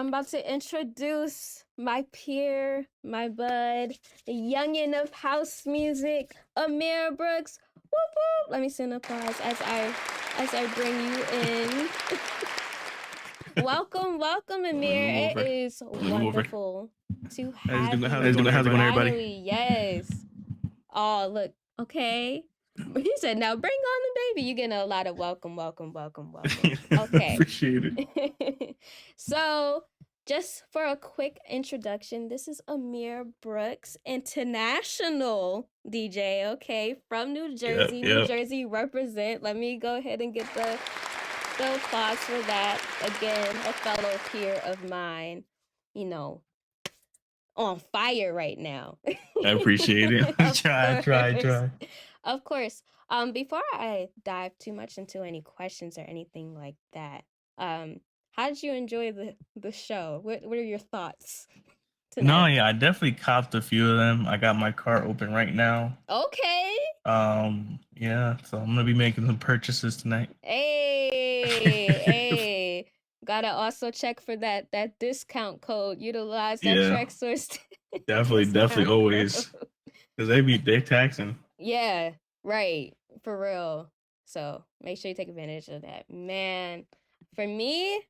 I'm about to introduce my peer, my bud, the youngin' of house music, Ameer Brooks. Whoop whoop. Let me send applause as I bring you in. Welcome, Ameer. Move It over. is Move over. wonderful to How's it have going? you How's it going, here. everybody? Finally, yes. Oh, look. Okay. He said, now bring on the baby. You're getting a lot of welcome. Okay. Appreciate it. So, just for a quick introduction, this is Ameer Brooks, international DJ, okay, from New Yep, Jersey. New yep. Jersey represent. Let me go ahead and get the applause for that. Again, a fellow peer of mine, you know, on fire right now. I appreciate it. Of Try. course. Of course. Before I dive too much into any questions or anything like that, how did you enjoy the show? What are your thoughts No, tonight? yeah, I definitely copped a few of them. I got my cart open right now. Okay. Yeah, so I'm gonna be making some purchases tonight. Hey. Gotta also check for that discount code. Utilize that Yeah, Track Source definitely discount always. code. Cause they taxing. Yeah, right. For real. So make sure you take advantage of that. Man, for me,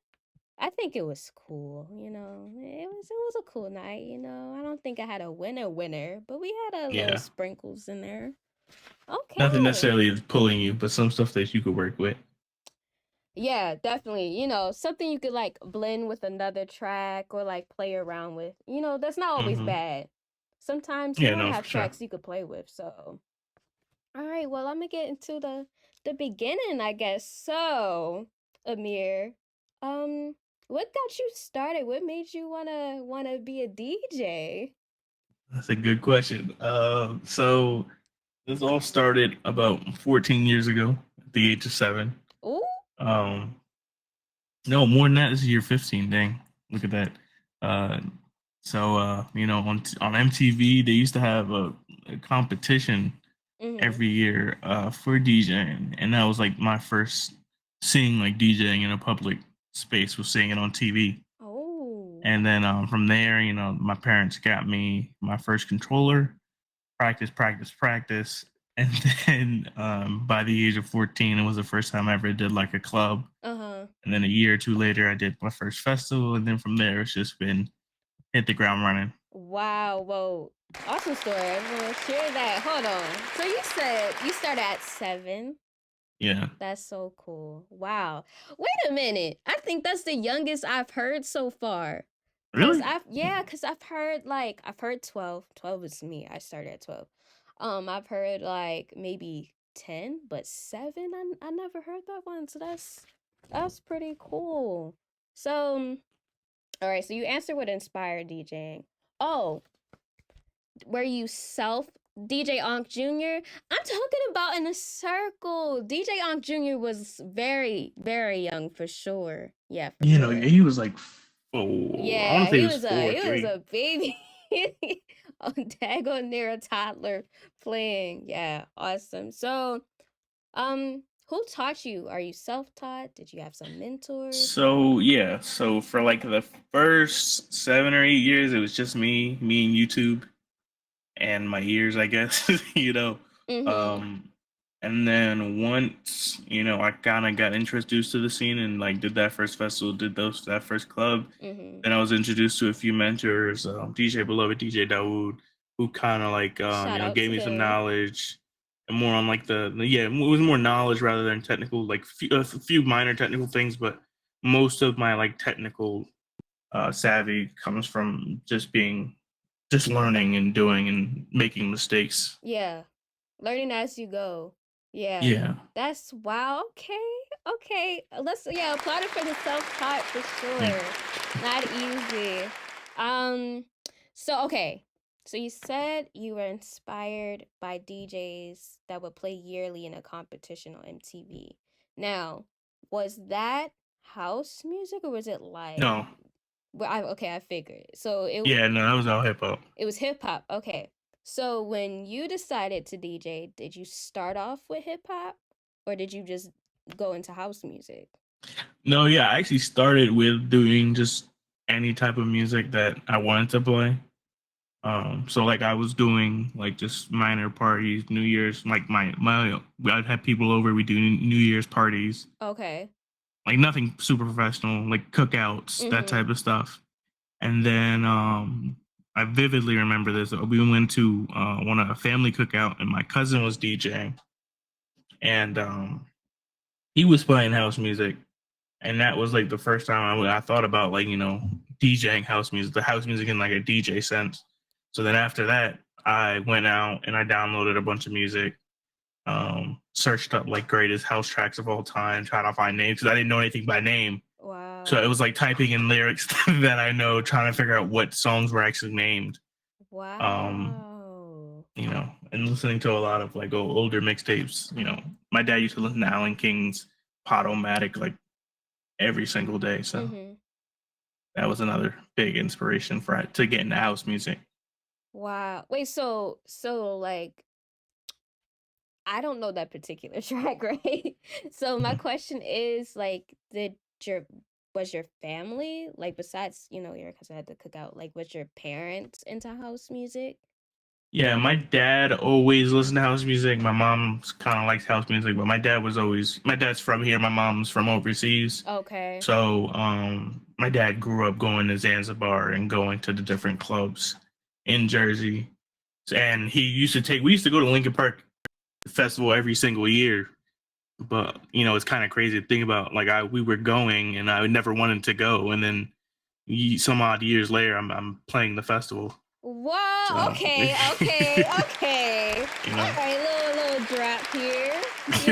I think it was cool, it was a cool night, I don't think I had a winner, but we had a little Yeah, sprinkles in there. nothing Okay. necessarily is pulling you, but some stuff that you could work with. Yeah, definitely. Something you could like blend with another track or like play around with. That's not always Mm-hmm. bad. Sometimes you Yeah, want to no, have for sure. tracks you could play with. So, all right, well, I'm gonna get into the beginning, I guess. So, Ameer, um, what got you started? What made you wanna be a DJ? That's a good question. So this all started about 14 years ago at the age of 7. Ooh. Um, no, more than that. This is year 15. Dang, look at that. Uh, on MTV they used to have a competition Mhm. every year for DJing, and that was like my first seeing like DJing in a public space was seeing it on TV. Oh. And then from there, my parents got me my first controller, practice. And then by the age of 14, it was the first time I ever did like a club. Uh huh. And then a year or two later, I did my first festival. And then from there, it's just been hit the ground running. Wow. Whoa. Awesome story. Everyone, share that. Hold on. So you said you started at 7. Yeah. That's so cool. Wow. Wait a minute. I think that's the youngest I've heard so far. Really? Cause I've heard 12. 12 is me. I started at 12. I've heard like maybe 10, but 7 I never heard that one. So that's pretty cool. So, all right, so you answered what inspired DJing. Oh, were you self DJ Onk Jr.? I'm talking about in a circle. DJ Onk Jr. was very, very young for sure. Yeah, for sure. He was like 4. I want Yeah, to say he was 4 or he was 3. a baby. A daggone near a toddler playing. Yeah, awesome. So, who taught you? Are you self-taught? Did you have some mentors? So yeah, so for like the first 7 or 8 years, it was just me and YouTube and my ears, I guess. you know. Mm-hmm. Um, and then once I kind of got introduced to the scene and like did that first festival, did that first club. Mm-hmm. Then I was introduced to a few mentors, DJ Beloved, DJ Dawood, who kind of like Shout out gave to me some him. knowledge and more on like it was more knowledge rather than technical, like a few minor technical things, but most of my like technical savvy comes from just learning and doing and making mistakes. Yeah. Learning as you go. Yeah. Yeah. That's wow. Okay. Okay. Let's applaud it for the self-taught for Yeah. sure. Not easy. Um so okay. So you said you were inspired by DJs that would play yearly in a competition on MTV. Now, was that house music or was it like No. I figured. So Yeah, no, that was all hip hop. it was hip hop. Okay. So when you decided to DJ, did you start off with hip hop or did you just go into house music? No, yeah, I actually started with doing just any type of music that I wanted to play. So like I was doing like just minor parties, New Year's, like my I'd have people over. We do New Year's parties, Okay. like nothing super professional, like cookouts, that Mhm. type of stuff. And then I vividly remember this. We went to one of a family cookout, and my cousin was DJing, and he was playing house music, and that was like the first time I thought about like DJing house music, the house music in like a DJ sense. So then after that, I went out and I downloaded a bunch of music, searched up like greatest house tracks of all time, trying to find names because I didn't know anything by name. So it Wow. was like typing in lyrics that I know, trying to figure out what songs were actually named. Um, Wow. and listening to a lot of like older mixtapes. My dad used to listen to Alan King's Podomatic like every single day. So Mhm. that was another big inspiration for to get into house music. Wow. Wait, so like I don't know that particular track, right? So my Mhm. question is like did your was your family like besides, your cousin had to cook out, like was your parents into house music? Yeah, my dad always listened to house music. My mom kind of likes house music, but my dad's from here. My mom's from overseas. Okay. So my dad grew up going to Zanzibar and going to the different clubs in Jersey. And we used to go to Lincoln Park Festival every single year. But it's kind of crazy to think about. Like we were going, and I never wanted to go, and then some odd years later, I'm playing the festival. Whoa, So okay, okay, okay. you All know, right, little drop here,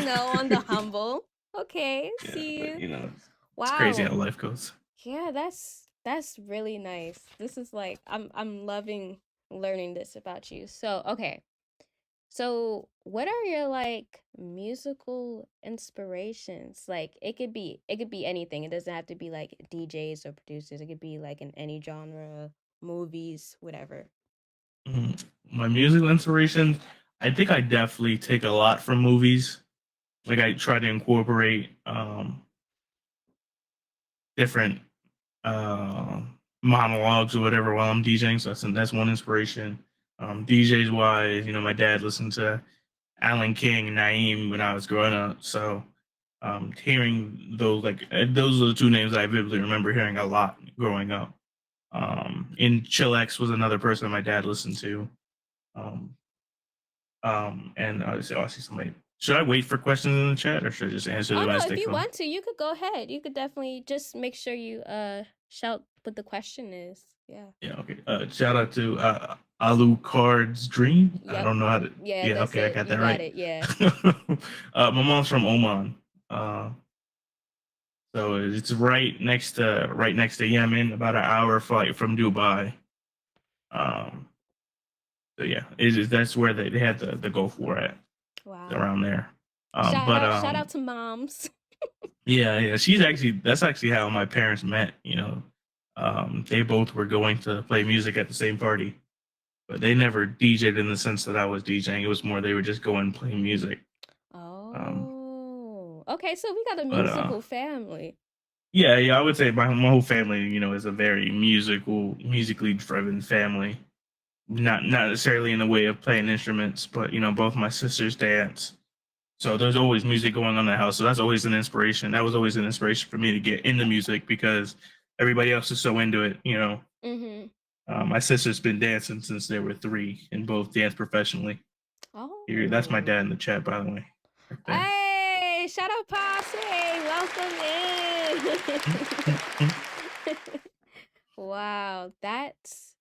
on the humble. Okay, yeah, see but you. it's crazy how Wow. life goes. Yeah, that's really nice. This is like I'm loving learning this about you. So, okay. So, what are your like musical inspirations? Like it could be anything. It doesn't have to be like DJs or producers. It could be like in any genre, movies, whatever. Mhm. My musical inspiration, I think I definitely take a lot from movies. Like I try to incorporate different uh, monologues or whatever while I'm DJing. So that's one inspiration. DJs wise, my dad listened to Alan King and Naeem when I was growing up. So hearing those are the two names I vividly remember hearing a lot growing up. And Chillax was another person my dad listened to. Um, and I see somebody. Should I wait for questions in the chat, or should I just answer Oh them as no, if they you come? want to, you could go ahead. You could definitely just make sure you shout what the question is. Yeah. Yeah, okay. Shout out to Alucard's Dream. I Yep. don't know how to. Yeah, Yeah, that's okay, I it. got You that got right. it. Yeah. My mom's from Oman, so it's right next to Yemen, about an hour flight from Dubai. Um, so yeah, that's where they had the Gulf War at, Wow. around there. Shout But out shout out to moms. yeah, that's actually how my parents met. They both were going to play music at the same party, but they never DJ'd in the sense that I was DJing. It was more they were just going playing music. Um, Oh. Okay, so we got a but musical family. yeah, I would say my whole family, is a very musically driven family. Not necessarily in the way of playing instruments, but both my sisters dance. So there's always music going on in the house. So that's always an inspiration. That was always an inspiration for me to get into music because everybody else is so into it. Mhm. My sister's been dancing since they were 3 and both dance professionally. Here, that's my Oh. dad in the chat, by the way, right there. Hey, shout out Posse. Welcome in. Wow, that's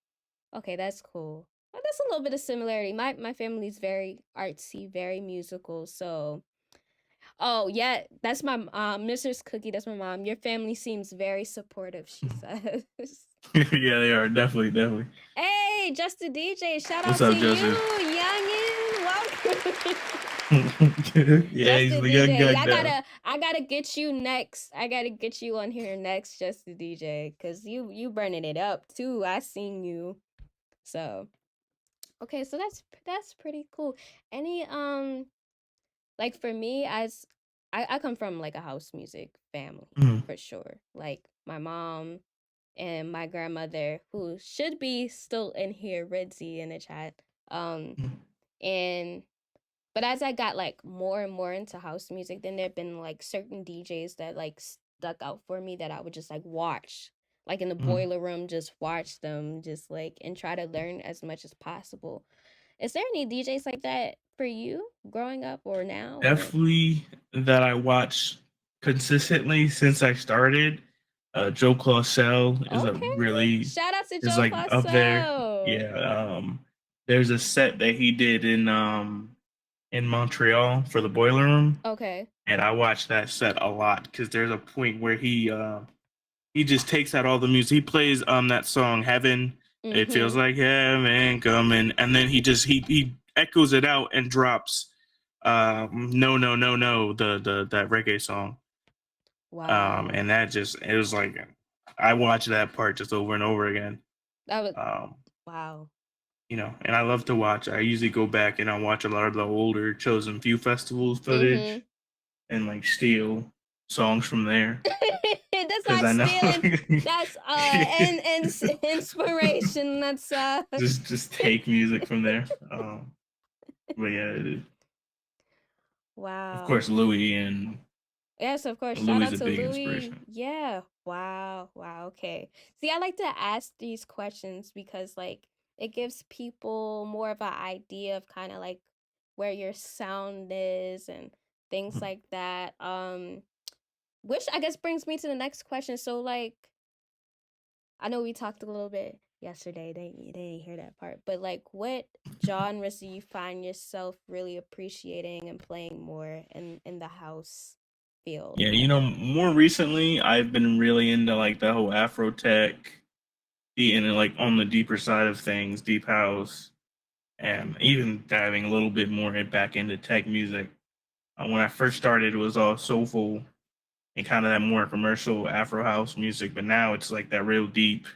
okay, that's cool. That's a little bit of similarity. My family's very artsy, very musical. So, oh yeah, that's my Mrs. Cookie. That's my mom. Your family seems very supportive. She says. Yeah, they are definitely, definitely. Hey, just the DJ. Shout What's out to up, you, Joseph? youngin. Welcome. Yeah, Just he's the the young DJ. guy I now. gotta I gotta get you next. I gotta get you on here next, just the DJ, cause you burning it up too. I seen you. So okay, so that's pretty cool. Any like for me, as I come from like a house music family Mhm. for sure. Like my mom. and my grandmother, who should be still in here, Ridzi in the chat. Um, and but as I got like more and more into house music, then there've been like certain DJs that like stuck out for me that I would just like watch, like in the Mm. boiler room, just watch them, just like and try to learn as much as possible. Is there any DJs like that for you growing up or now or Definitely that I watch consistently since I started. Joe Claussell is a okay? really Shout out to is Joe like up there. Claussell. Yeah. There's a set that he did in Montreal for the Boiler Room, Okay. and I watched that set a lot because there's a point where he just takes out all the music. He plays that song Heaven. It feels Mhm. like heaven coming, and then he echoes it out and drops no no no no the that reggae song. Wow. And that just it was like I watched that part just over and over again. That was Um, wow. and I love to watch. I usually go back and I watch a lot of the older Chosen Few festivals Mhm. footage and like steal songs from there That's because not I know stealing. That's and inspiration. That's just take music from there. But yeah, of wow. course Louis and Yes, of course. Shout Louis is out a to big Louis. inspiration. Yeah. Wow. Wow. Okay. See, I like to ask these questions because like it gives people more of an idea of kind of like where your sound is and things like that. Which I guess brings me to the next question. So like I know we talked a little bit yesterday. They didn't hear that part. But like what genres do you find yourself really appreciating and playing more in the house field? Yeah, more recently I've been really into like the whole Afro tech, and like on the deeper side of things, deep house, and even diving a little bit more back into tech music. When I first started, it was all soulful and kind of that more commercial Afro house music, but now it's like that real deep,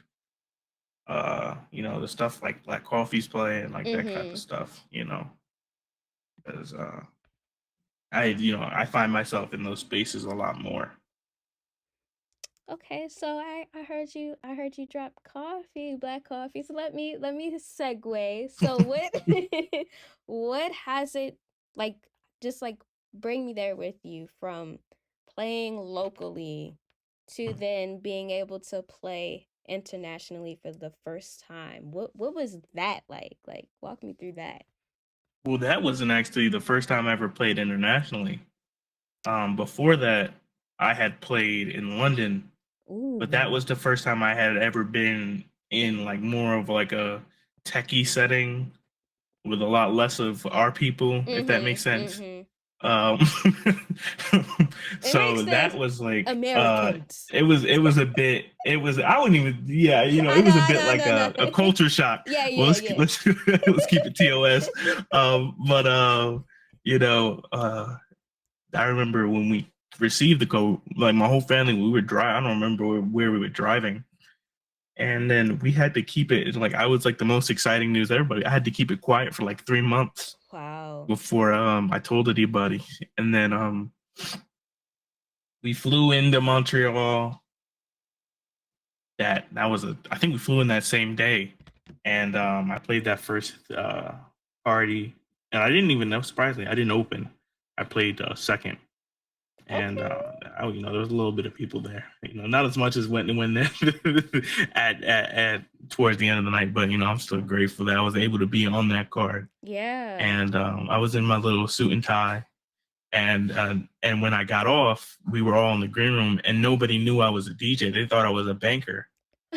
the stuff like Black Coffee's playing, like that type of Mhm. stuff, because I find myself in those spaces a lot more. Okay, so I heard you drop coffee, black coffee. So let me segue. So what what has it like just like bring me there with you from playing locally to then being able to play internationally for the first time? What was that like? Like walk me through that. Well, that wasn't actually the first time I ever played internationally. Before that, I had played in London, but that Ooh. was the first time I had ever been in like more of like a techie setting with a lot less of our people, if that makes Mhm. sense. Mhm. Um, It makes so sense. that was like Americans. it was a bit it was I wouldn't even yeah it was a I bit know, I like know, I a know. culture shock. Yeah, Well, yeah, yeah. let's keep it TOS. But you know I remember when we received the code, like my whole family, we were I don't remember where we were driving, and then we had to keep it like I was like the most exciting news to everybody. I had to keep it quiet for like 3 months Wow. before I told anybody. And then we flew into Montreal. That was I think we flew in that same day, and I played that first party, and I didn't even know. Surprisingly, I didn't open. I played second, and Okay. there was a little bit of people there. Not as much as when at towards the end of the night, but I'm still grateful that I was able to be on that card, Yeah. and I was in my little suit and tie. And when I got off, we were all in the green room, and nobody knew I was a DJ. They thought I was a banker.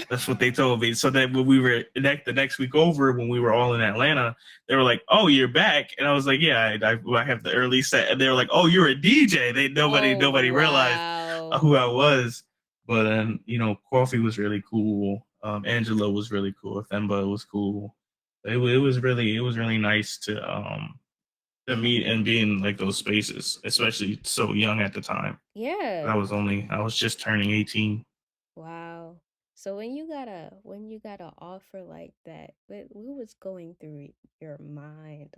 That's what they told me. So that when we were the next week over, when we were all in Atlanta, they were like, "Oh, you're back," and I was like, "Yeah, I have the early set." And they were like, "Oh, you're a DJ." They Oh, nobody realized wow. who I was. But then Coffee was really cool. Angela was really cool. Themba was cool. It was really nice to meet and be in like those spaces, especially so young at the time. Yeah. I was just turning 18. Wow. So when you got a offer like that, what was going through your mind?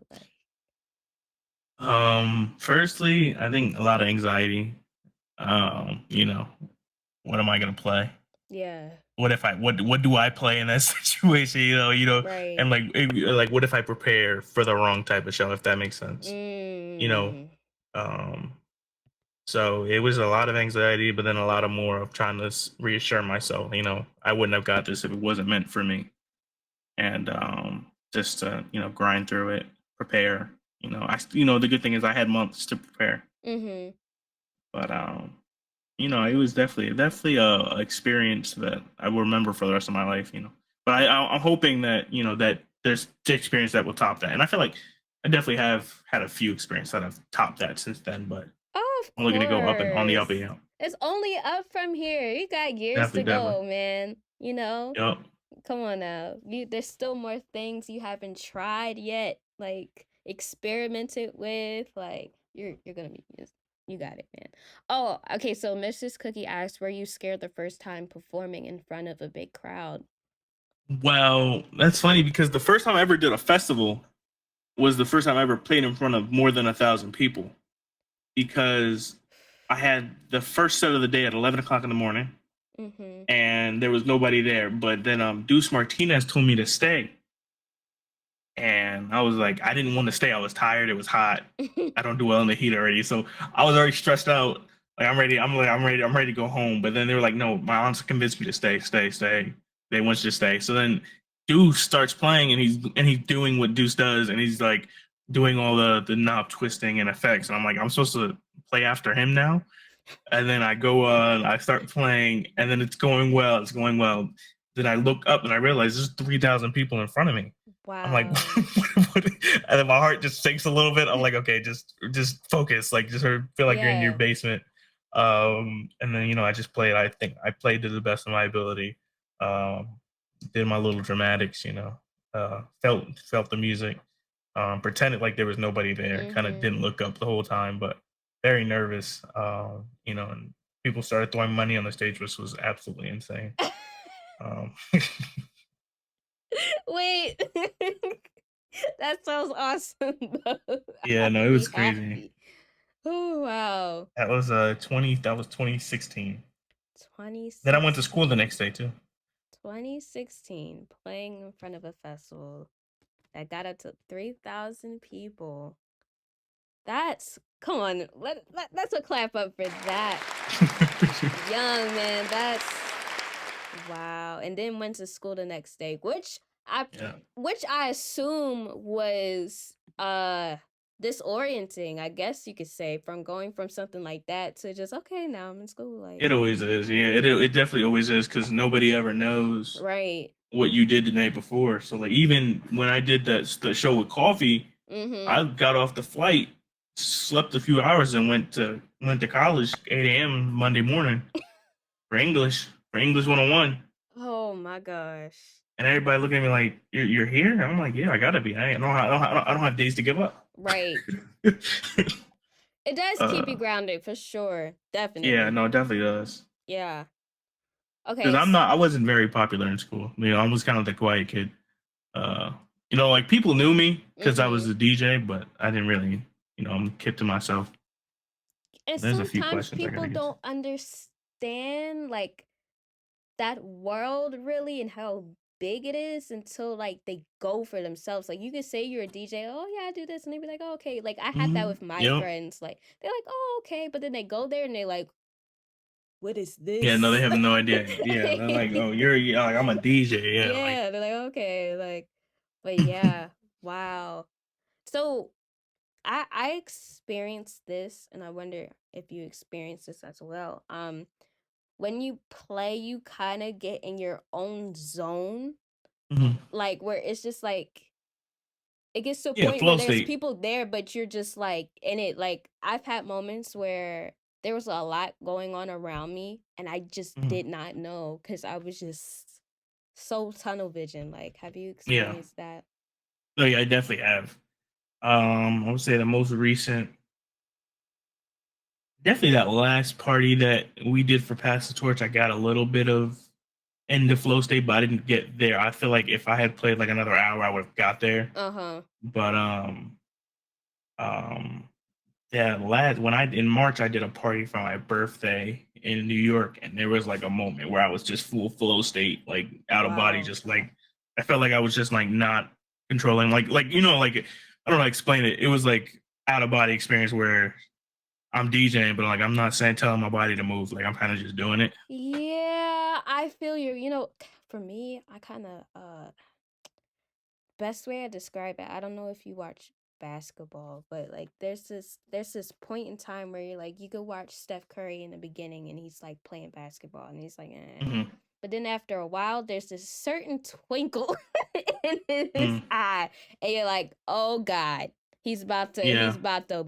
Like, Firstly, I think a lot of anxiety. What am I gonna play? Yeah. What do I play in that situation? Right. And like what if I prepare for the wrong type of show, if that makes sense. You know, Mm. um, so it was a lot of anxiety, but then a lot of more of trying to reassure myself. I wouldn't have got this if it wasn't meant for me, and just to grind through it, prepare. The good thing is I had months to prepare, Mhm. but it was definitely a experience that I will remember for the rest of my life. But I'm hoping that that there's the experience that will top that, and I feel like I definitely have had a few experiences that have topped that since then. But Oh, of I'm looking to go up and on the up course. and up. It's only up from here. You got years Definitely, to definitely. go, man. Yep. Come on now. There's still more things you haven't tried yet, like experimented with. Like you're gonna be you got it, man. Oh, okay. So Mrs. Cookie asked, "Were you scared the first time performing in front of a big crowd?" Well, that's funny because the first time I ever did a festival was the first time I ever played in front of more than 1,000 people because I had the first set of the day at 11 o'clock in the morning Mhm. and there was nobody there. But then Deuce Martinez told me to stay, and I was like, I didn't want to stay. I was tired. It was hot. I don't do well in the heat already, so I was already stressed out. Like I'm ready. I'm ready to go home. But then they were like, no, my aunts convinced me to stay, stay, stay. They want you to stay. So then Deuce starts playing, and he's doing what Deuce does, and he's like doing all the knob twisting and effects. And I'm like, I'm supposed to play after him now. And then I go on, I start playing, and then it's going well. It's going well. Then I look up and I realize there's 3,000 people in front of me. I'm like, Wow. and then my heart just sinks a little bit. I'm like, okay, just focus, like just feel like you're in your Yeah. basement. And then I just played. I think I played to the best of my ability. Um, did my little dramatics, felt the music, pretended like there was nobody there. Kind of Mhm. didn't look up the whole time, but very nervous. And people started throwing money on the stage, which was absolutely insane. Um, Wait. That sounds awesome though. yeah, no, I'd it be was crazy. happy. Oh wow. That was 2016. Then I went to school the 2016. next day too. 2016 playing in front of a festival that got up to 3,000 people. That's come on. Let's a clap up for that. Young man, that's wow. And then went to school the next day, I Yeah. which I assume was disorienting, I guess you could say, from going from something like that to just okay, now I'm in school like It always is. Yeah, it definitely always is because nobody ever knows right. what you did the night before. So like even when I did the show with Coffee, Mhm. I got off the flight, slept a few hours, and went to college 8 a.m. Monday morning for English 101. Oh my gosh. And everybody looking at me like, you're here? I'm like, yeah, I gotta be. I don't have days to give up. Right. It does keep you uh, grounded for sure. yeah, Definitely. no, it definitely does. Yeah. Because Okay. I wasn't very popular in school. I was kind of the quiet kid. Uh, like people knew me because I was Mhm. a DJ, but I didn't really, I'm kept to myself. And There's a few sometimes questions I people gotta get to. don't understand like that world really and how big it is until like they go for themselves. Like you can say you're a DJ, oh yeah, I do this, and they be like, oh, okay. Like I had that with my Yep. friends. Like they're like, oh okay, but then they go there and they like, what is Yeah, no, they this? have no idea. Yeah, they're like, oh, yeah, like I'm a DJ. Yeah, like, Yeah, they're like, okay, like, but yeah, wow. So I experienced this, and I wonder if you experienced this as well. When you play, you kind of get in your own zone, mhm. like where it's just like it gets to a Yeah, point where flow there's state. people there, but you're just like in it. Like I've had moments where there was a lot going on around me, and I just Mhm. did not know because I was just so tunnel vision. Like, have you Yeah. experienced that? No, yeah, I definitely have. I would say the most recent, definitely that last party that we did for Pass the Torch. I got a little bit of in the flow state, but I didn't get there. I feel like if I had played like another hour, I would have got there. Uh huh. But um, Yeah, last when I in March I did a party for my birthday in New York, and there was like a moment where I was just full flow state, like out of body, Wow. just like I felt like I was just like not controlling, like like I don't know how to explain it. It was like out of body experience where I'm DJing, but like I'm not saying telling my body to move, like I'm kind of just doing it. Yeah, I feel you. For me, I kind of best way I describe it, I don't know if you watch basketball, but like there's this point in time where you're like you could watch Steph Curry in the beginning and he's like playing basketball and he's like Hmm. but then after a while there's this certain twinkle in his Mm, eye and you're like, "Oh god, he's yeah, about to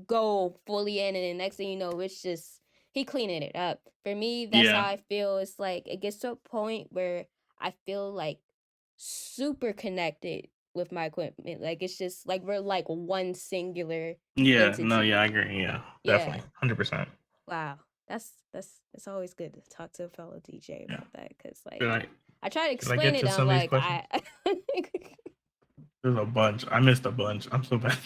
go fully in," and the next thing you know it's just he cleaning it up. For me, that's how yeah, I feel. It's like it gets to a point where I feel like super connected with my equipment. Like it's just like we're like one singular yeah. No, yeah, entity. I agree. Yeah, Yeah. definitely, 100%. Wow. That's it's always good to talk to a fellow DJ Yeah. about that because Should like I I try to should I explain get it. to And I'm some of these like questions? I. There's a bunch. I missed a bunch. I'm so bad.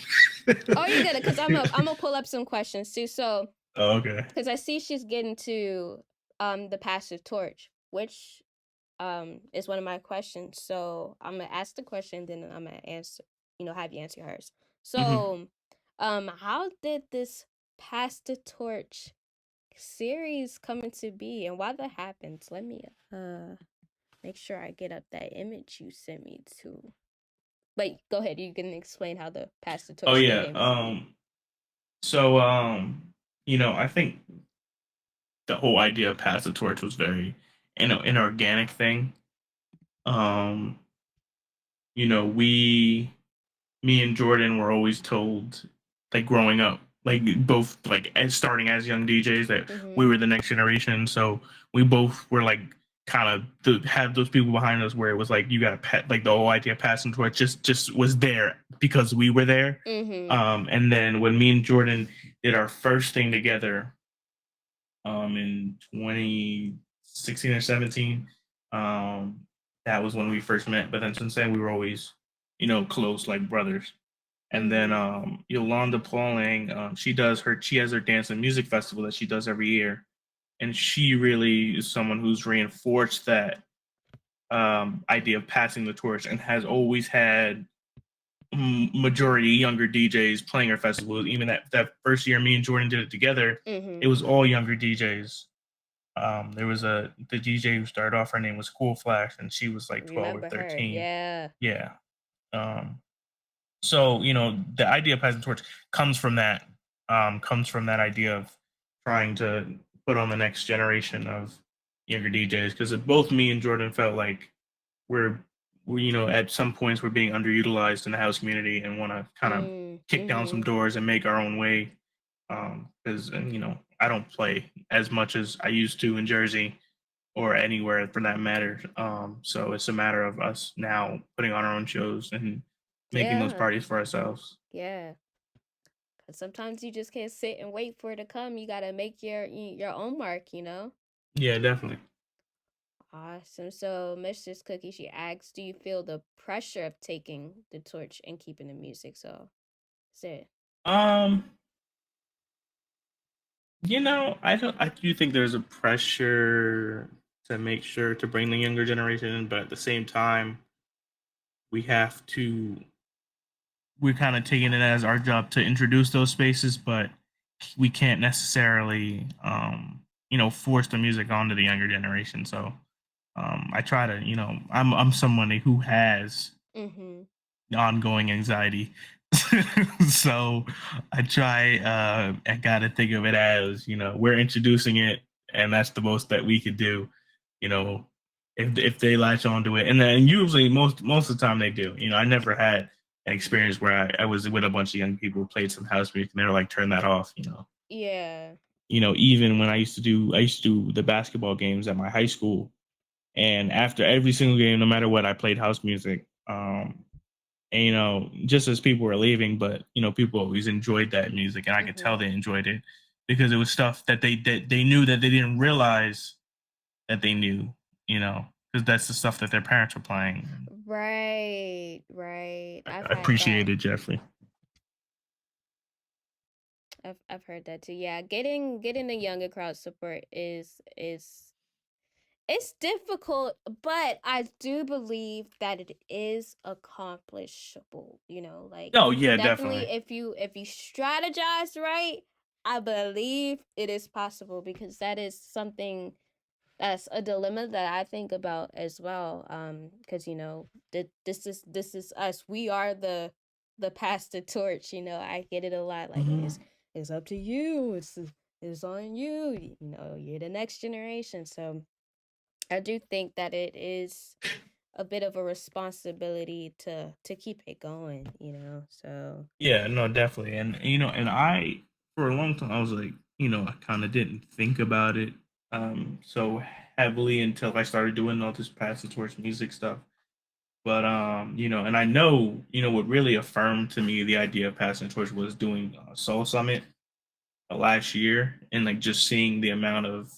Oh, you get it because I'm gonna pull up some questions too. So Oh, okay. because I see she's getting to the passive torch, which is one of my questions. So I'm gonna ask the question, then I'm gonna answer. Have you answer hers. Hmm. So, how did this pass the torch series come into be, and why that happens? Let me make sure I get up that image you sent me to. But go ahead, you can explain how the pass the Oh torch thing yeah. came into be. So I think the whole idea of pass the torch was very, an organic thing. Um, we me and Jordan were always told, like growing up, like both like as starting as young DJs, that we Mhm. were the next generation. So we both were like kind of to have those people behind us where it was like you got to pet, like the whole idea of passing torch just was there because we were there. Mhm. And then when me and Jordan did our first thing together, in 2016 or 17, um, that was when we first met. But then since then we were always, close like brothers. And then Mhm. Yolanda Pauling, she has her dance and music festival that she does every year, and she really is someone who's reinforced that idea of passing the torch and has always had majority younger DJs playing her festival. Even that first year, me and Jordan did it together. It Mhm. was all younger DJs. There was the DJ who started off. Her name was Cool Flash, and she was like 12 or Remember her? 13. Yeah. Yeah. Um, So, the idea of Peasant Torch comes from that idea of trying to put on the next generation of younger DJs. Because both me and Jordan felt like we're, at some points we're being underutilized in the house community and want to kind of Mm. kick down some Mhm. doors and make our own way. Because, I don't play as much as I used to in Jersey or anywhere for that matter. So it's a matter of us now putting on our own shows and making those Yeah. parties for ourselves. Yeah. 'Cause sometimes you just can't sit and wait for it to come. You gotta make your own mark. Yeah, definitely. Awesome. So, Mistress Cookie, she asks, "Do you feel the pressure of taking the torch and keeping the music?" So, that's it. Um, I do think there's a pressure to make sure to bring the younger generation in, but at the same time, we have to we're kind of taking it as our job to introduce those spaces, but we can't necessarily force the music onto the younger generation. So I try to, I'm somebody who has Mhm. ongoing anxiety. So I gotta think of it as, we're introducing it, and that's the most that we could do, you know, if they latch onto it. And then usually most of the time they do. I never had an experience where I was with a bunch of young people who played some house music and they were like, turn that off. Yeah. Even when I used to do the basketball games at my high school, and after every single game, no matter what, I played house music. And just as people were leaving, but people always enjoyed that music, and I could tell Mhm. they enjoyed it because it was stuff that they knew that they didn't realize that they knew, because that's the stuff that their parents were playing. Right. Right. I've I had that. appreciated Jeffrey. I've heard that too. Yeah, getting the younger crowd support is it's difficult, but I do believe that it is accomplishable. Like Oh yeah, definitely definitely. if you strategize right, I believe it is possible because that is something that's a dilemma that I think about as well. Because this is us. We are the past the torch. I get it a lot. Like Hmm. it's up to you. It's on you. You're the next generation. So I do think that it is a bit of a responsibility to keep it going. So Yeah, no, definitely. And and I for a long time I was like, I kind of didn't think about it so heavily until I started doing all this passing towards music stuff. But and I know, what really affirmed to me the idea of passing torch was doing Soul Summit last year, and like just seeing the amount of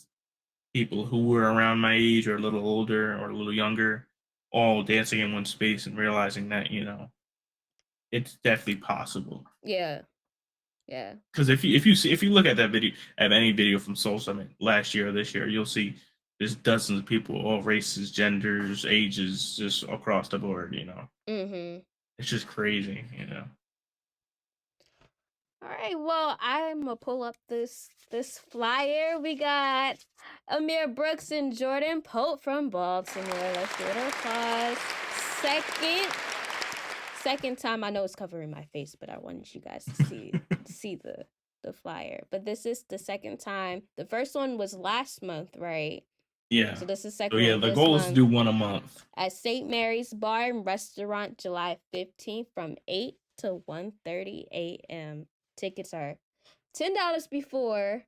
people who were around my age or a little older or a little younger all dancing in one space and realizing that, it's definitely possible. yeah, yeah. Because if you look at that video, at any video from Soul Summit last year or this year, you'll see there's dozens of people, all races, genders, ages, just across the board. Mhm. It's just crazy. All right, well, I'm gonna pull up this flyer. We got Ameer Brooks and Jordan Pope from Baltimore. Let's give it a applause. Second, second time. I know it's covering my face, but I wanted you guys to see the flyer. But this is the second time. The first one was last month, right? Yeah. So this is the So second yeah, one the this goal is to month do one a month. at St. Mary's Bar and Restaurant, July 15th from 8 to 1:30 a.m. Tickets are $10 before,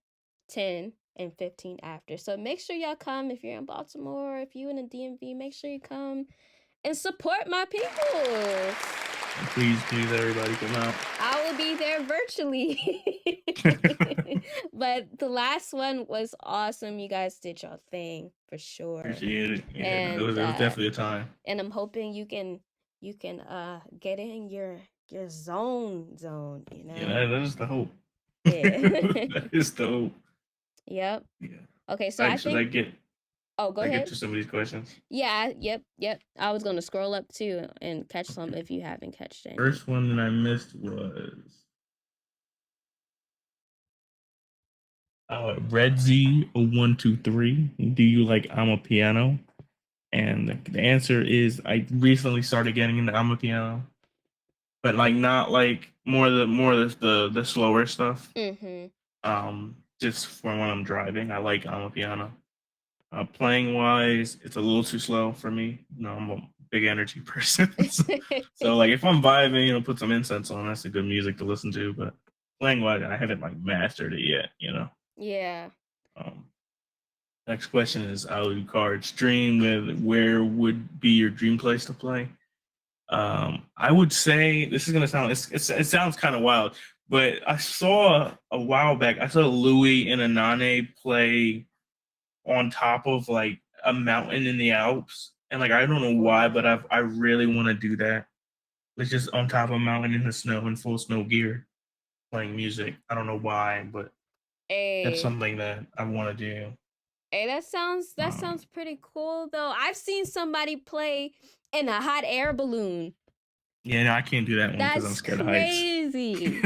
10 and 15 after. So make sure y'all come if you're in Baltimore or if you in the DMV. Make sure you come and support my people. And please, everybody come out. I will be there virtually. But the last one was awesome. You guys did your thing for sure. Appreciate it. Yeah, no, And it was definitely a time. I'm hoping you can get in your zone. Yeah, that is the hope. Yeah. That is the hope. Yep. Yeah. Okay, so Like, I should I think get oh, go I get ahead. to some of these questions? Yeah, yep. I was gonna scroll up too and catch some Okay. if you haven't catched any. First one that I missed was Red Z 123. Do you like I'm a piano? And the answer is I recently started getting into I'm a piano, but like not like more the slower stuff. Mm-hmm. Just for when I'm driving, I like I'm a piano. Playing wise, it's a little too slow for me. I'm a big energy person. So, like if I'm vibing, put some incense on. That's a good music to listen to. But playing wise, I haven't like mastered it yet. Yeah. Um, Next question is Alucard's dream with where would be your dream place to play? I would say this is gonna sound it sounds kind of wild, but I saw a while back. I saw Louis and Anane play on top of like a mountain in the Alps, and like I don't know why, but Wow. I really want to do that. It's just on top of a mountain in the snow in full snow gear, playing music. I don't know why, but that's Hey. something that I want to do. Hey, that sounds Um, pretty cool though. I've seen somebody play in a hot air balloon. yeah, no, I can't do that one because I'm That's scared of heights. crazy.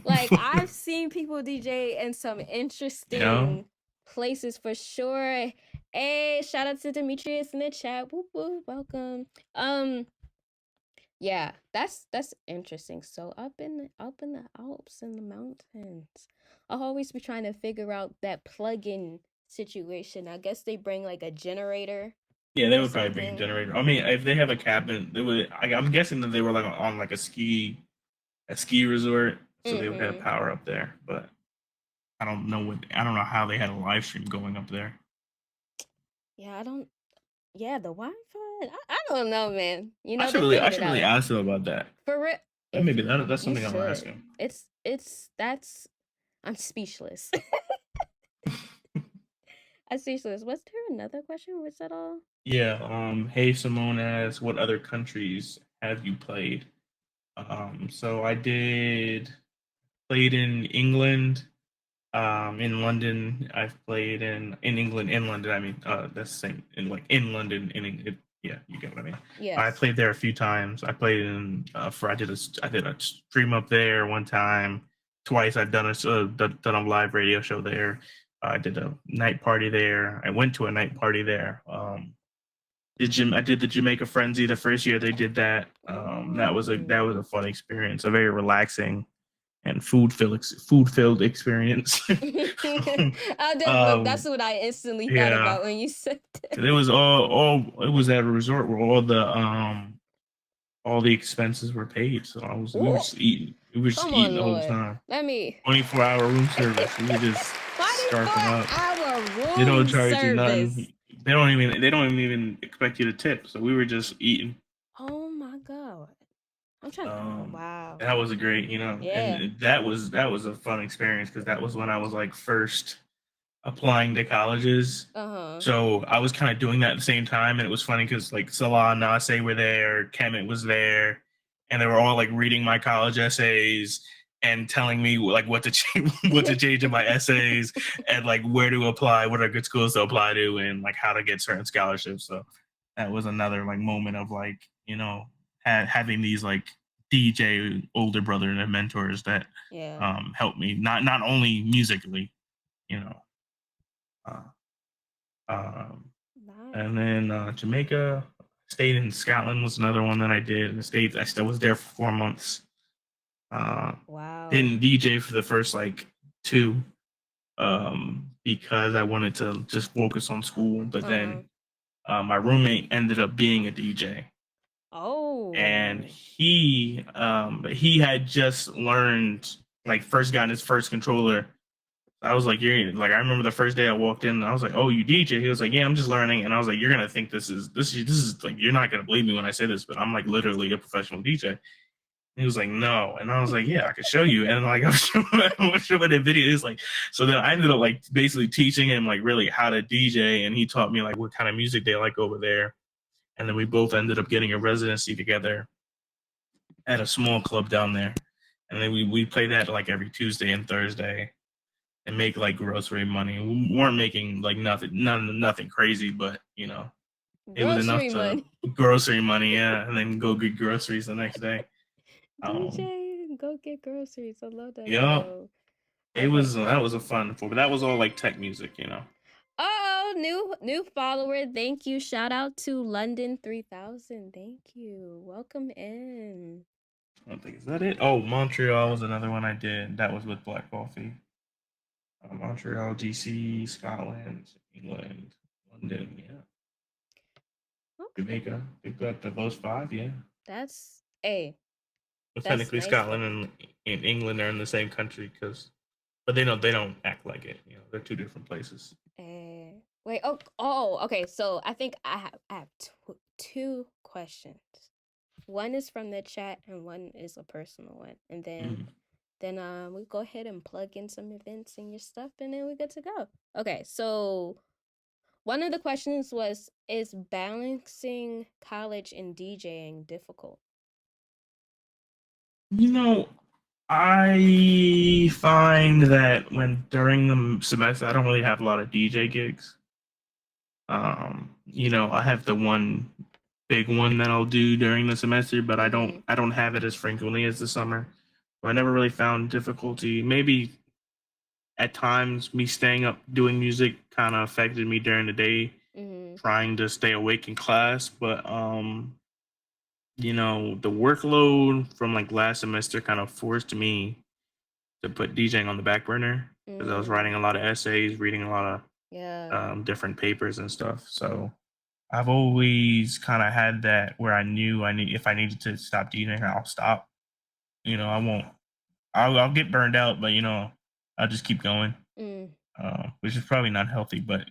Like I've seen people DJ in some you know, interesting places for sure. Hey, shout out to Demetrius in the chat. Whoop whoop, welcome. Yeah, that's interesting. So up in the Alps and the mountains, I'll always be trying to figure out that plug-in situation. I guess they bring like a generator yeah, they or would probably bring a something. generator. I mean, if they have a cabin, they would. I'm guessing that they were like on like a ski resort, so they would have Mm-hmm. power up there. But I don't know how they had a live stream going up there. Yeah, I don't. Yeah, the Wi-Fi. I don't know, man. They I figured it should really out ask them about that. for real. And If maybe that's you something I'm gonna ask should, him. it's that's. I'm speechless. I'm speechless. Was there another question? Was that all? Yeah. Hey, Simone asks, what other countries have you played? So I did. played in England, in London. I've played in England, in London. I mean, that's the same in like in London. Yeah, you get what I mean. I Yes. played there a few times. I played in for I did a stream up there one time. Twice I've done a live radio show there. I did a night party there. I went to a night party there. I did the Jamaica Frenzy the first year they did that. That was Ooh. a fun experience, a very relaxing and food filled experience. Look, that's um, what I instantly thought yeah, about when you said that. 'cause it was all it was at a resort where all the expenses were paid. So we were Ooh, just eating. We were just come eating on, the whole Lord. time. Let me. 24-hour room service. We were just 24 scarfing up. hour They don't room charge you nothing. service. They don't even expect you to tip. So we were just eating. Oh my God. I'm trying. Um, Wow. that was a great, Yeah. and that was a fun experience because that was when I was like first applying to colleges. Uh-huh. So I was kind of doing that at the same time, and it was funny because like Salah and Nase were there, Kemet was there, and they were all like reading my college essays and telling me like what to change, what to change in my essays, and like where to apply, what are good schools to apply to, and like how to get certain scholarships. So that was another like moment of like having these like DJ older brother and mentors that Yeah. helped me not only musically, you know. Uh, um, and Nice. then Jamaica, stayed in Scotland was another one that I did. In the States, I still was there for 4 months. Uh, Wow. didn't DJ for the first like two, because I wanted to just focus on school. But Uh-huh. then my roommate ended up being a DJ, and Oh. he had just learned, like, first gotten his first controller. I was like, you're like, I remember the first day I walked in, and I was like, oh, you DJ? He was like, yeah, I'm just learning. And I was like, you're gonna think this is like, you're not gonna believe me when I say this, but I'm like literally a professional DJ. And he was like, no. And I was like, yeah, I could show you. And like, I'm showing the video. He's like, so then I ended up like basically teaching him like really how to DJ, and he taught me like what kind of music they like over there. And then we both ended up getting a residency together at a small club down there. And then we play that like every Tuesday and Thursday and make like grocery money. We weren't making like nothing crazy, but it was enough Grocery to money. grocery money, yeah, and then go get groceries the next day. Um, DJ, go get groceries. I love that yeah, show. it Okay. was that was a fun, but that was all like tech music. Oh, new follower. Thank you. Shout out to London 3000. Thank you. Welcome in. I don't think is that it. Oh, Montreal was another one I did. That was with Black Coffee. Montreal, DC, Scotland, England, London, yeah, Okay. Jamaica. They've got those five, yeah. That's a But that's technically, nice Scotland though. and England are in the same country but they don't act like it. They're two different places. Wait. Oh. Okay. So I think I have two questions. One is from the chat, and one is a personal one. And then Mm. we go ahead and plug in some events and your stuff, and then we good to go. Okay. So one of the questions was, is balancing college and DJing difficult? You know, I find that when during the semester, I don't really have a lot of DJ gigs. I have the one big one that I'll do during the semester, but Mm-hmm. I don't have it as frequently as the summer. So I never really found difficulty. Maybe at times me staying up doing music kind of affected me during the day, Mm-hmm. trying to stay awake in class, but the workload from like last semester kind of forced me to put DJing on the back burner because I was writing a Mm. lot of essays, reading a lot Yeah. of different papers and stuff. So I've always kind of had that where I knew I need if I needed to stop DJing, I'll stop. I won't. I'll get burned out, but I'll just keep going, Mm. which is probably not healthy, but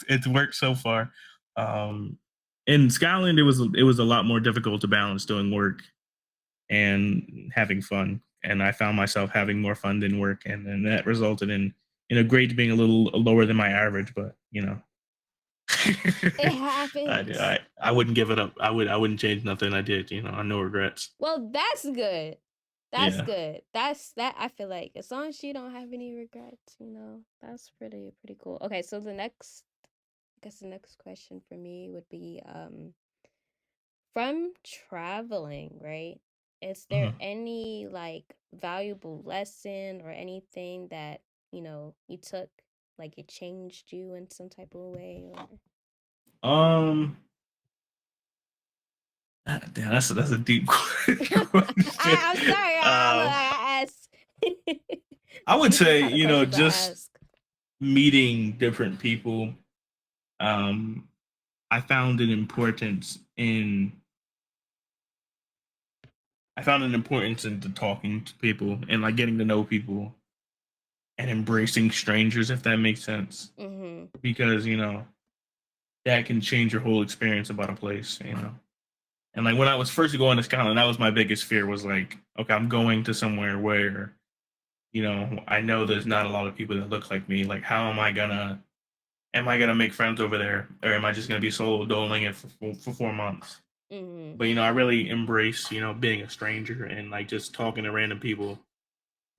it's worked so far. Um, in Scotland, it was a lot more difficult to balance doing work and having fun, and I found myself having more fun than work, and then that resulted in grades being a little lower than my average, but It happens. I wouldn't give it up. I wouldn't change nothing I did. No regrets. Well, that's good. That's Yeah. good. That's that I feel like as long as you don't have any regrets, that's pretty cool. Okay, so I guess the next question for me would be from traveling, right? Is there Mhm. any like valuable lesson or anything that, you took like it changed you in some type of way or Um, damn, that's a deep question. I'm sorry, Um, I asked. I would These are the say, kind of questions I just ask. meeting different people. Um, I found an importance in I found an importance into talking to people and like getting to know people and embracing strangers, if that makes sense. Mm-hmm. Because, that can change your whole experience about a place. And like when I was first going to Scotland, that was my biggest fear was like, okay, I'm going to somewhere where, I know there's not a lot of people that look like me. Like, how am I gonna make friends over there? Or am I just gonna be solo doling it for 4 months? Mm-hmm. But I really embrace, being a stranger and like just talking to random people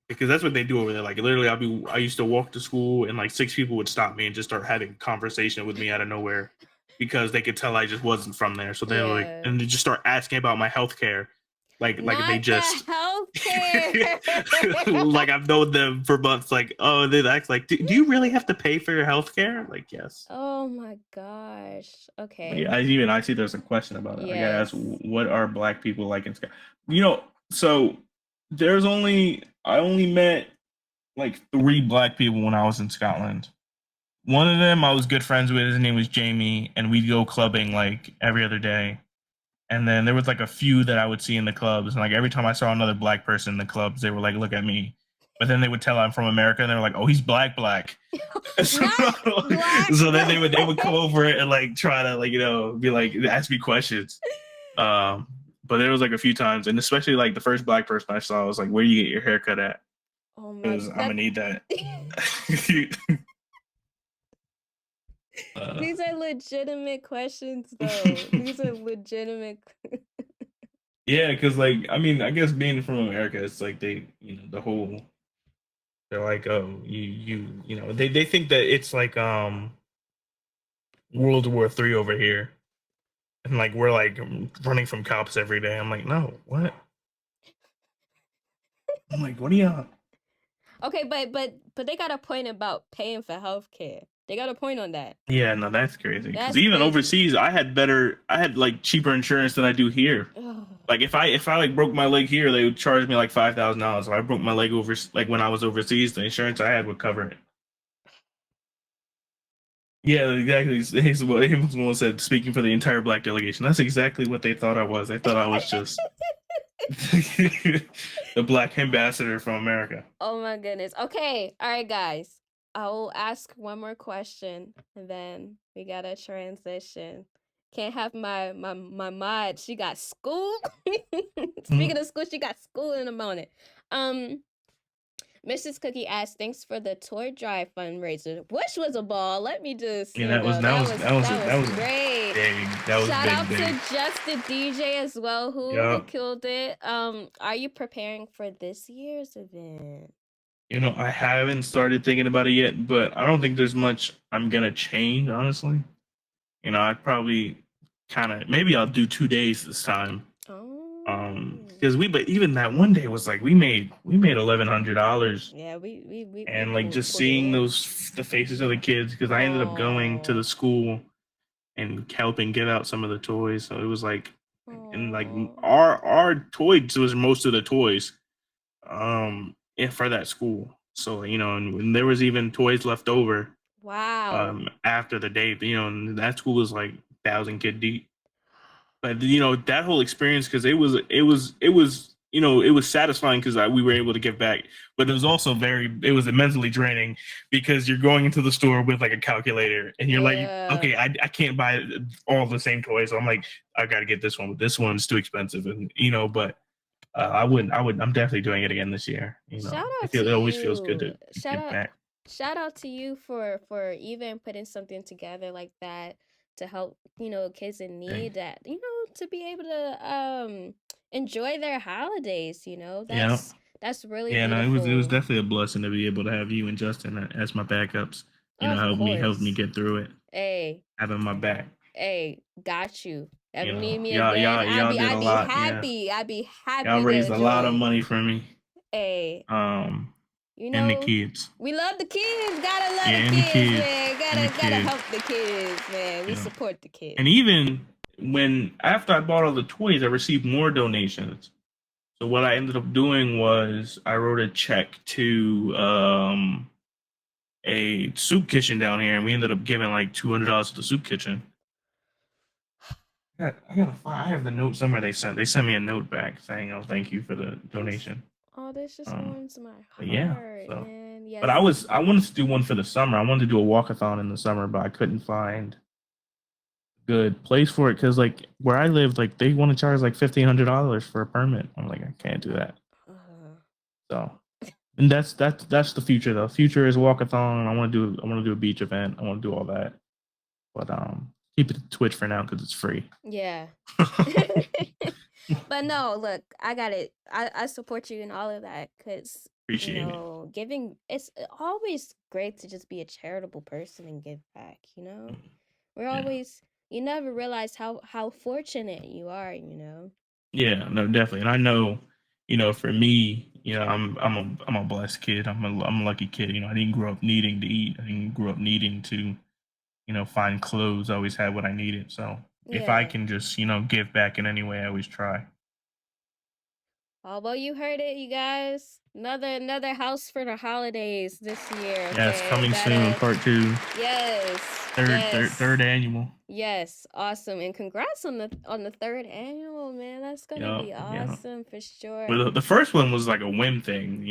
because that's what they do over there. Like literally, I used to walk to school and like six people would stop me and just start having conversation with me out of nowhere because they could tell I just wasn't from there. So they were like, Yeah. and they just start asking about my healthcare, like they Not the just healthcare. like I've known them for months. Like, oh, they act like, do you really have to pay for your healthcare? Like, yes. Oh my gosh. But Okay. yeah, I see there's a question about it. I gotta ask, Yes. what are black people like in Scotland? So I only met like three black people when I was in Scotland. One of them I was good friends with. His name was Jamie, and we'd go clubbing like every other day. And then there was like a few that I would see in the clubs, and like every time I saw another black person in the clubs, they were like, "Look at me." But then they would tell I'm from America, and they were like, "Oh, he's black, black." So, Not black. so then they would come over and like try to like be like ask me questions. Um, but there was like a few times, and especially like the first black person I saw, I was like, "Where do you get your haircut at?" Oh my Because I'm gonna that need that. uh, these are legitimate questions though. These are legitimate. yeah, because like I mean, I guess being from America, it's like they, the whole. They're like, oh, they think that it's like World War III over here, and like we're like running from cops every day. I'm like, no, what? I'm like, what are you? Okay, but they got a point about paying for healthcare. They got a point on that. Yeah, no, that's crazy. Because That's even crazy. overseas, I had like cheaper insurance than I do here. Ugh. Like if I like broke my leg here, they would charge me like $5,000. If I broke my leg like when I was overseas, the insurance I had would cover it. Yeah, exactly. He was the one who said, speaking for the entire black delegation. That's exactly what they thought I was. They thought I was just the black ambassador from America. Oh my goodness. Okay. All right, guys. I will ask one more question and then we gotta transition. Can't have my mod. She got school. Speaking Mhm. of school, she got school in the morning. Um, Mrs. Cookie asked, "Thanks for the toy drive fundraiser, which was a ball." Let me just, Yeah, that was that was that was a, that that was was a great. big that was Shout out big. to Just the DJ as well, who Yeah, killed it. Are you preparing for this year's event? I haven't started thinking about it yet, but I don't think there's much I'm gonna change. Honestly, I'd probably kind of maybe I'll do 2 days this time. Oh, Because but even that one day was like we made $1,100. yeah, we And like just pulled it seeing in. the faces of the kids because I ended up going to the Oh, school and helping give out some of the toys. So it was like, and like oh, our toys was most of the toys, and for that school. So and there was even toys left over wow, after the day. And that school was like 1,000 kid deep. But that whole experience because it was satisfying because we were able to give back, but it was also it was mentally draining because you're going into the store with like a calculator and you're like, yeah. okay, I can't buy all the same toys, so I'm like, I got to get this one, but this one's too expensive, and but I'm definitely doing it again this year. Shout out to It always feels good you. to give back. Shout out to you for even putting something together like that to help, kids in Thanks. need that, to be able to enjoy their holidays, you know. Yeah. That's really Yeah, no, it was beautiful. definitely a blessing to be able to have you and Justin as my backups. Of Help me course. get through it. Hey, Having my back. hey, got you. Ever need me Y'all again? y'all y'all did a I'd be lot. Yeah, happy. I'd be y'all happy raised to a lot of join. money for me. Hey, Um, you and the know, kids. we love the kids. Gotta love Yeah, the and the kids, kids. man. And the Gotta kids. help the kids, man. We You know, support the kids. and even when after I bought all the toys, I received more donations. So what I ended up doing was I wrote a check to a soup kitchen down here, and we ended up giving like $200 to the soup kitchen. I have the note somewhere they sent. They sent me a note back saying, "Oh, thank you for the This, donation." oh, this just Um, warms my but yeah, heart, so. man. But Yes. I wanted to do one for the summer. I wanted to do a walkathon in the summer, but I couldn't find a good place for it because like where I live, like they want to charge like $1,500 for a permit. I'm like, I can't do that. Uh, So, and that's the future though. Future is walkathon. I want to do a beach event. I want to do all that. But keep it to Twitch for now because it's free. yeah. But no, look, I got it. I support you in all of that because, you Appreciate it. know, giving, it's always great to just be a charitable person and give back, you know? We're Yeah. always, you never realize how fortunate you are, you know? Yeah, no, definitely. And I know, for me, I'm a blessed kid. I'm a lucky kid. I didn't grow up needing to eat. I didn't grow up needing to, find clothes. I always had what I needed. So if I Yeah. can just, give back in any way, I always try. Oh, well, you heard it, you guys. Another house for the holidays this year. Yeah, it's Okay, coming soon, gotta. part two, Yes, third yes, annual. yes. Awesome, and congrats on the third annual, man. That's gonna Yeah, be yeah. awesome for sure. But the first one was like a whim thing.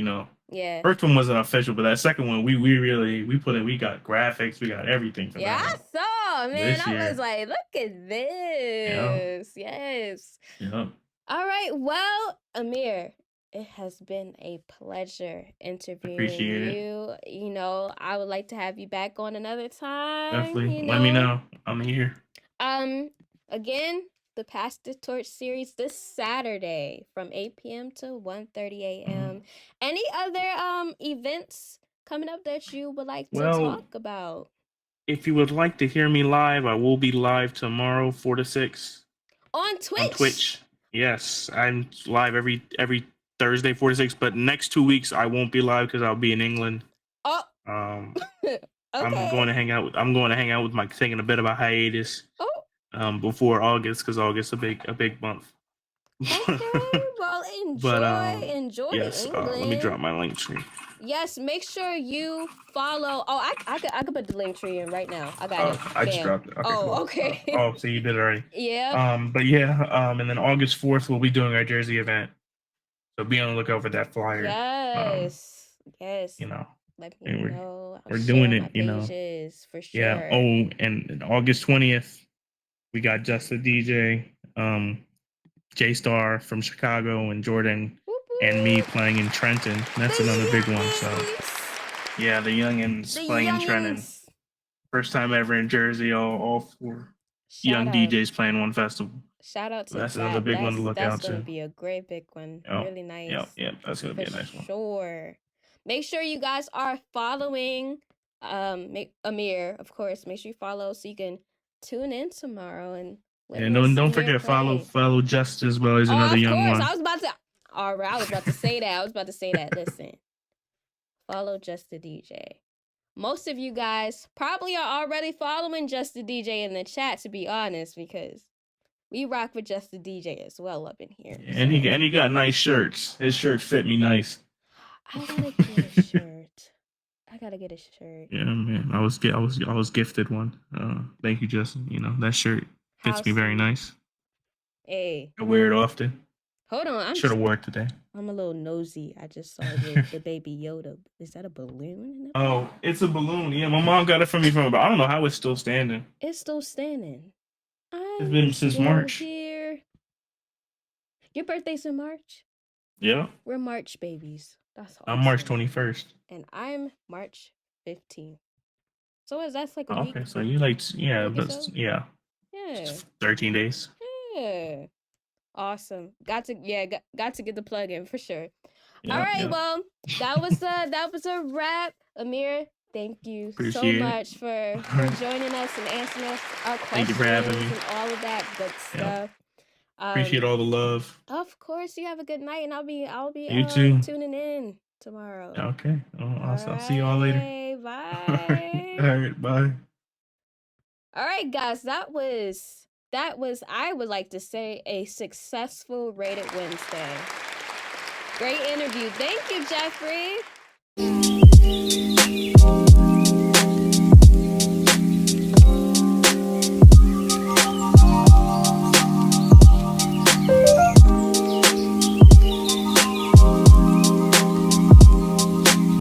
Yeah, First one wasn't official, but that second one, we really we got graphics, we got everything for yeah. that I one. saw, man. This I was year, like, look at yeah, this. Yes. yeah. All right. Well, Amir, it has been a pleasure interviewing Appreciate it. you. You know, I would like to have you back on another time, Definitely. you Let me know. know. I'm here. Um again, the Pass the Torch series this Saturday from 8 p.m. to 1:30 Mm. a.m. Any other events coming up that you would like to Well, talk about? if you would like to hear me live, I will be live tomorrow, 4 to 6, On on Twitch. Twitch. Yes, I'm live every Thursday, 4 to 6. But next 2 weeks I won't be live because I'll be in England. Oh, Um, okay. I'm going to hang out with my taking a bit of a hiatus. Oh, Before August because August a big month. okay. Well, But enjoy yes, let me England. drop my link tree. Yes, make sure you follow. Oh, I could put the link tree in right now. I got it. I just Bam. dropped it. Okay, cool. Oh, okay. Oh, so you did it already. Yep. But yeah, and then August 4th we'll be doing our Jersey event. So be on the lookout for that flyer. Um, Yes. Yes. you know, Let me and know. I'll we're share doing on my it. pages for Yeah. sure. Oh, and August 20th we got Just a DJ, J Star from Chicago, and Jordan, Whoop and me whoop. playing in Trenton. The That's another big one. So youngins. yeah, the youngins The playing in Trenton. youngins. First time ever in Jersey. All four Shout young out. DJs playing one festival. Shout out So to that's another that. big one to look That's out gonna to. be a great big one. Yep, Really yep, nice. yep. That's gonna be For a nice one. sure. Make sure you guys are following Amir, of course. Make sure you follow so you can tune in tomorrow and And witness don't Amir forget play. follow Just as well. He's Oh, another of young course. one. All right, I was about to say that. I was about to say that. Listen, follow Just the DJ. Most of you guys probably are already following Just the DJ in the chat, to be honest, because we rock with Just the DJ as well up in here. And So he got nice shirts. His shirts fit me nice. I gotta get a shirt. I gotta get a shirt. Yeah, man. I was gifted one. Thank you, Justin. That shirt How fits me very sweet. nice. Hey, I wear it often. hold on. Should have wore it today. I'm a little nosy. I just saw the baby Yoda. Is that a balloon in the back? Oh, it's a balloon. Yeah, my mom got it for me but I don't know how it's still standing. It's still standing. It's I'm been since still March. here. Your birthday's in March? Yeah. We're March babies. That's I'm March awesome. 21st. And I'm March 15th. So that's like a Oh, week. okay, so you like, yeah, Week or but so? yeah, Yeah. 13 days. Yeah. Awesome. Got to get the plug in for sure. All Yeah, right, yeah. well, that was a wrap. Amir, thank you so Appreciate it. much for All right. joining us and answering us our Thank you for having questions me. and all of that good Yeah. stuff. Appreciate all the love. Of course, you have a good night, and I'll be You too. tuning in tomorrow. Okay. I'll All see you all later. right, All bye. right. Bye. All right, guys, that was I would like to say a successful Rated Wednesday. Great interview. Thank you, Jeffrey.